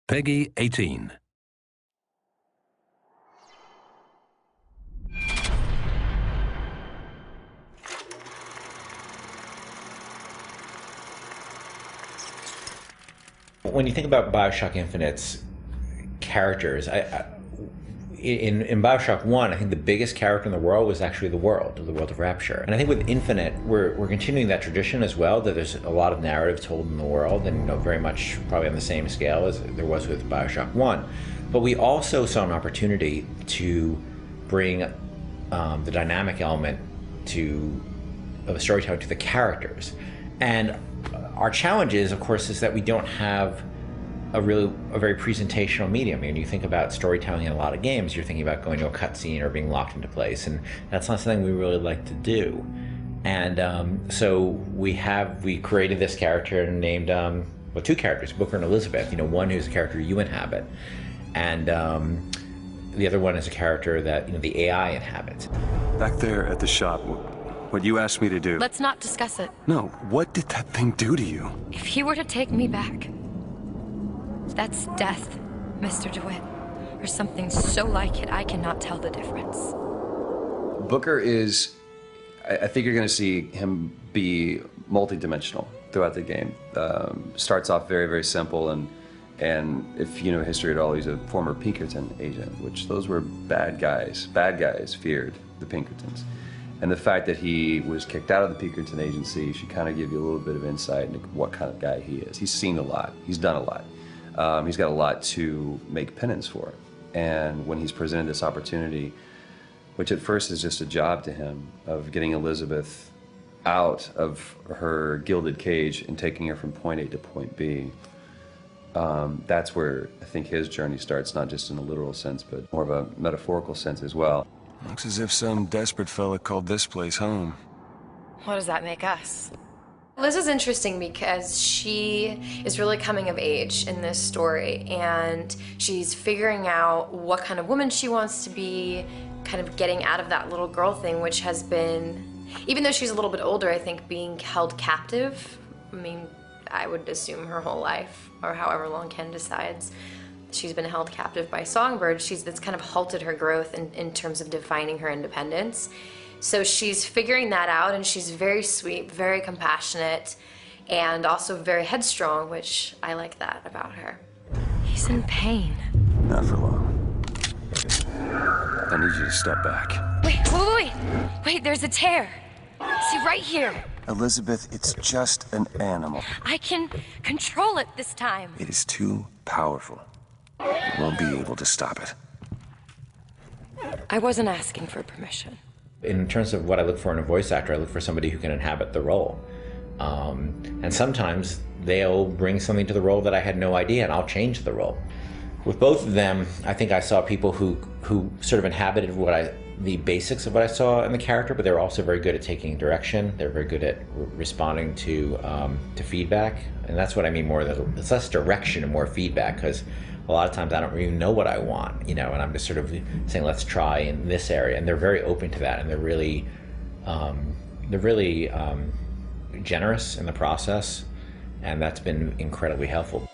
Peggy 18. When you think about BioShock Infinite's characters, in BioShock 1, I think the biggest character in the world was actually the world of Rapture. And I think with Infinite, we're continuing that tradition as well, that there's a lot of narrative told in the world, and very much probably on the same scale as there was with BioShock 1. But we also saw an opportunity to bring the dynamic element of storytelling to the characters. And our challenge of course, is that we don't have a very presentational medium. I mean, you think about storytelling in a lot of games, you're thinking about going to a cutscene or being locked into place, and that's not something we really like to do. And so we created this character and named two characters, Booker and Elizabeth. One who's a character you inhabit, and the other one is a character that the AI inhabits. Back there at the shop, what you asked me to do. Let's not discuss it. No, what did that thing do to you? If he were to take me back, that's death, Mr. DeWitt. Or something so like it, I cannot tell the difference. Booker is, I think you're going to see him be multidimensional throughout the game. Starts off very, very simple, and if you know history at all, he's a former Pinkerton agent, which those were bad guys. Bad guys feared the Pinkertons. And the fact that he was kicked out of the Pinkerton agency should kind of give you a little bit of insight into what kind of guy he is. He's seen a lot. He's done a lot. He's got a lot to make penance for. And when he's presented this opportunity, which at first is just a job to him, of getting Elizabeth out of her gilded cage and taking her from point A to point B, that's where I think his journey starts, not just in a literal sense, but more of a metaphorical sense as well. Looks as if some desperate fella called this place home. What does that make us? Liz is interesting because she is really coming of age in this story, and she's figuring out what kind of woman she wants to be, kind of getting out of that little girl thing, which has been, even though she's a little bit older, I think being held captive, I mean, I would assume her whole life, or however long Ken decides, she's been held captive by Songbird. That's kind of halted her growth in terms of defining her independence. So she's figuring that out, and she's very sweet, very compassionate, and also very headstrong, which I like that about her. He's in pain. Not for long. I need you to step back. Wait, there's a tear. See, right here. Elizabeth, it's just an animal. I can control it this time. It is too powerful. You won't be able to stop it. I wasn't asking for permission. In terms of what I look for in a voice actor, I look for somebody who can inhabit the role. And sometimes they'll bring something to the role that I had no idea, and I'll change the role. With both of them, I think I saw people who sort of inhabited the basics of what I saw in the character, but they're also very good at taking direction. They're very good at responding to feedback, and that's what I mean more. That it's less direction and more feedback, because a lot of times I don't even know what I want, and I'm just sort of saying, let's try in this area, and they're very open to that, and they're really generous in the process, and that's been incredibly helpful.